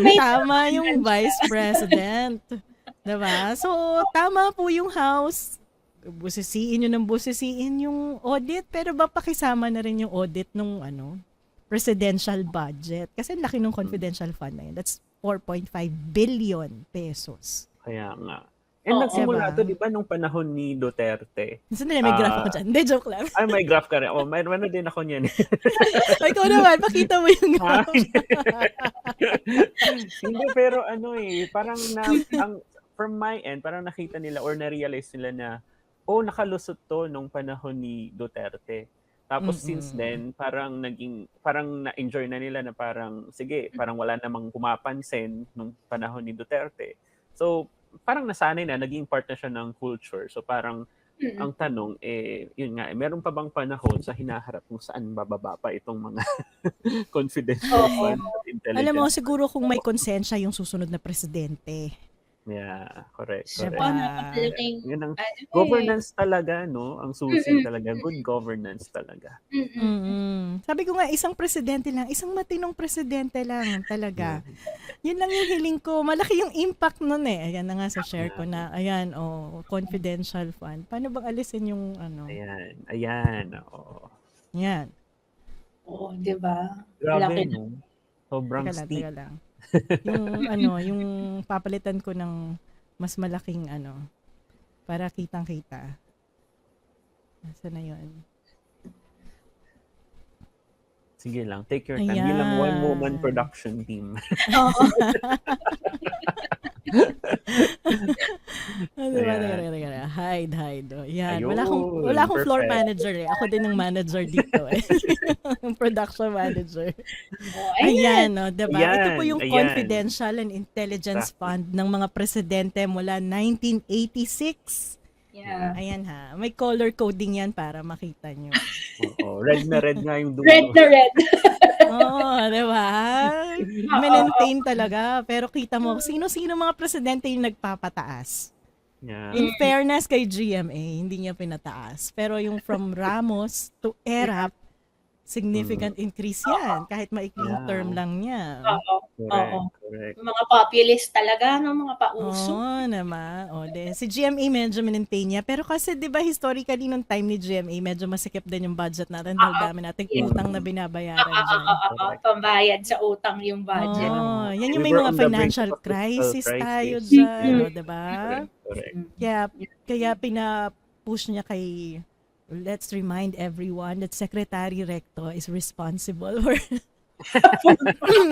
may Tama yung Vice President. Diba? So, tama po yung House. Busisiin nyo ng busisiin yung audit, pero ba pakisama na rin yung audit nung presidential budget? Kasi laki ng confidential fund na yun. That's 4.5 billion pesos. Kaya nga. And Oo. nagsimula Diba? to, di ba, nung panahon ni Duterte. Sandali, may graph ako dyan. Hindi, joke lang. Ay, may graph ka rin. Oh, may ano din ako niyan. O, ikaw naman, pakita mo yung graph. Hindi, pero parang from my end, parang nakita nila or na-realize nila na, nakalusot to nung panahon ni Duterte. Tapos since then, parang na-enjoy na nila na parang, sige, parang wala namang pumapansin nung panahon ni Duterte. So, parang nasanay na, naging part na siya ng culture. So, parang, ang tanong, yun nga, meron pa bang panahon sa hinaharap kung saan bababa pa itong mga confidential fund at intelligence? Alam mo, siguro kung may konsensya yung susunod na presidente. Yeah, correct. Diba? Yun ang governance talaga, no? Ang susi talaga. Good governance talaga. Sabi ko nga, isang presidente lang, isang matinong presidente lang talaga. Yun lang yung hiling ko. Malaki yung impact nun eh. Ayan na nga sa share ko na, ayan, confidential fund. Paano bang alisin yung Ayan. Yan. Oo, di ba? Grabe, no? Sobrang steep. Teka lang. yung papalitan ko ng mas malaking para kitang-kita. Nasaan na yun? Sige lang, take your time. Ayan. Bilang one-woman production team. Oo. Diba? Hide. Yan. Ayun, Wala akong floor perfect. manager eh. Ako din ang manager dito eh. Yung production manager. Ayan. Ayan, diba? Ayan, Ito po yung ayan. Confidential and Intelligence Fund ng mga presidente mula 1986. Yeah. Ayan ha. May color coding yan para makita nyo. Oo, red na red nga yung dulo. Red na red. Diba? Maintain talaga. Pero kita mo, sino-sino mga presidente yung nagpapataas. Yeah. In fairness kay GMA, hindi niya pinataas. Pero yung from Ramos to ERAP, significant increase yan. Kahit maikling term lang niya. Correct. Mga populist talaga, no? Mga pauso. Oo naman. Si GMA medyo maintain niya. Pero kasi di ba historically nung time ni GMA, medyo masikip din yung budget natin dahil dami nating utang na binabayaran dyan. Pambayad sa utang yung budget. Yan yung We may were mga on the brink financial of a crisis crisis. tayo dyan. Diba? Correct. Kaya pina-push niya kay, let's remind everyone that Secretary Recto is responsible for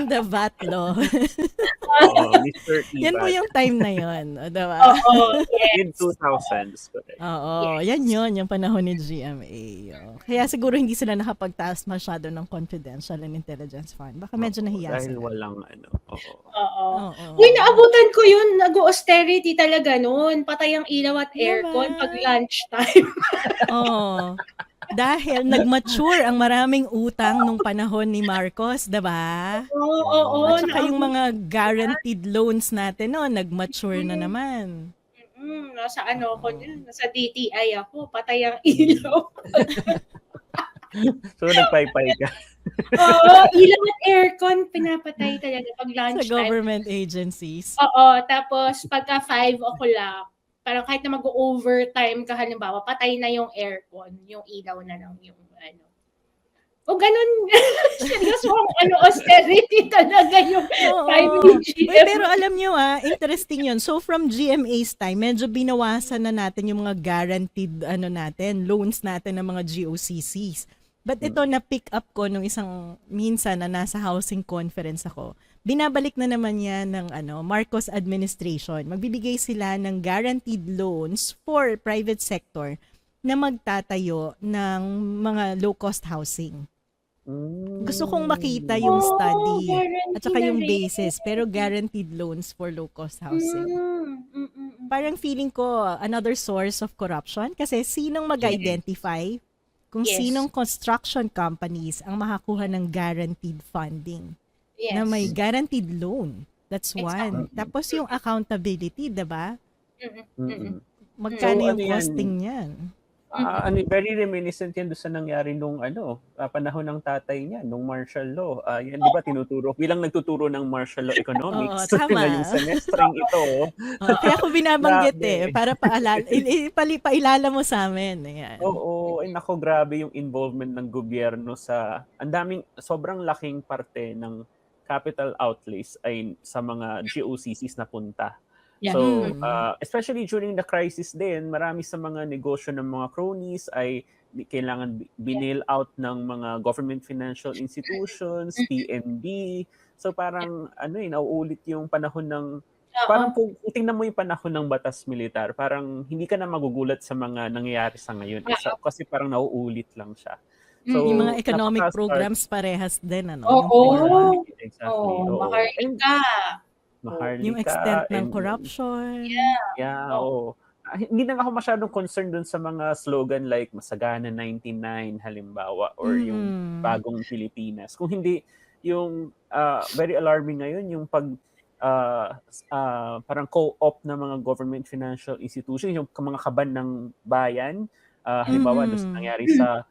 the VAT law. Mr. Ivan. Yan po yung time na yun. Diba? Mid-2000s. Correct. Yan yun, yung panahon ni GMA. Kaya siguro hindi sila nakapagtaas masyado ng Confidential and Intelligence Fund. Baka medyo nahiya Dahil sila. walang Uy, naabutan ko yun. Nag-austerity talaga noon. Patay ang ilaw at Diba? aircon pag lunchtime. Dahil nag-mature ang maraming utang nung panahon ni Marcos, diba? Oo. At saka yung mga guaranteed loans natin nag-mature na naman. Nasa nasa DTI ako. Patay ang ilaw. So, nagpaypay ka. Oo, ilaw at aircon pinapatay talaga pag lunchtime. Sa government agencies. Oo, tapos pagka 5 o'clock, parang kahit na mag-overtime ka halimbawa, patay na yung aircon, yung ilaw na lang yung O ganun, seryoso austerity talaga yung time ni GMA. Pero alam nyo interesting yun. So from GMA's time, medyo binawasan na natin yung mga guaranteed loans natin ng mga GOCCs. But ito na-pick up ko nung minsan na nasa housing conference ako. Binabalik na naman yan ng Marcos administration. Magbibigay sila ng guaranteed loans for private sector na magtatayo ng mga low-cost housing. Gusto kong makita yung study at saka yung basis, pero guaranteed loans for low-cost housing. Parang feeling ko another source of corruption kasi sinong mag-identify kung sinong construction companies ang makakuha ng guaranteed funding. Yes. Na may guaranteed loan. That's one. Tapos yung accountability, diba? Magkano yung costing niyan? Very reminiscent yan doon sa nangyari nung panahon ng tatay niya, nung martial law. Yan, di ba, bilang nagtuturo ng martial law Oo, economics tama. ngayong semestreng ito. Kaya ako binabanggit Grabe. para pailala mo sa amin. Ayan. Oo, nako, grabe yung involvement ng gobyerno sobrang laking parte ng capital outlays ay sa mga GOCCs na punta. Yeah. So, especially during the crisis din, marami sa mga negosyo ng mga cronies ay kailangan binail out ng mga government financial institutions, PNB. So parang nauulit yung panahon ng parang kung tingnan mo yung panahon ng batas militar, parang hindi ka na magugulat sa mga nangyayari sa ngayon. Kasi parang nauulit lang siya. So, Yung mga economic programs parehas din, ano? Oo. Yung format. Exactly. Maharlika. Maharlika. Yung extent ng and corruption. Yeah, oo. Hindi na ako masyadong concerned dun sa mga slogan like Masagana 99 halimbawa or yung Bagong Pilipinas. Kung hindi yung very alarming ngayon yung parang co-op na mga government financial institutions, yung mga kaban ng bayan, halimbawa doon nangyari sa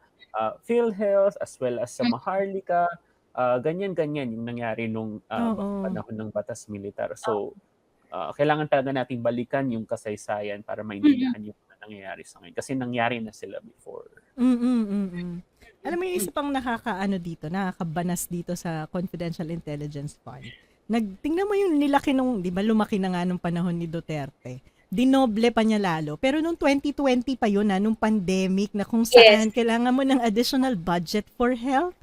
PhilHealth as well as sa Maharlika. Ganyan-ganyan yung nangyari nung panahon ng batas militar. So, kailangan talaga nating balikan yung kasaysayan para maintindihan yung nangyayari sa ngayon. Kasi nangyari na sila before. Alam mo yung isa pang nakakabanas dito sa Confidential Intelligence Fund. Tingnan mo yung nilaki nung, di ba lumaki na nga nung panahon ni Duterte. Dinoble pa niya lalo. Pero nung 2020 pa yun nung pandemic na kung saan kailangan mo ng additional budget for health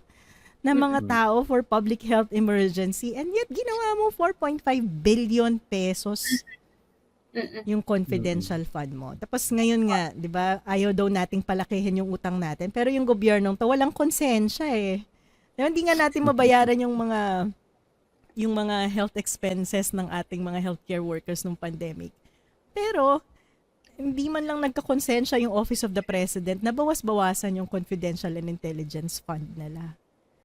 na mga tao for public health emergency, and yet ginawa mo 4.5 billion pesos yung confidential fund mo. Tapos ngayon nga, 'di ba, ayaw daw nating palakihin yung utang natin, pero yung gobyernong to walang konsensya eh. Diba, hindi nga natin mabayaran yung mga health expenses ng ating mga healthcare workers nung pandemic. Pero hindi man lang nagkakonsensya yung Office of the President na bawas-bawasan yung confidential and intelligence fund nila.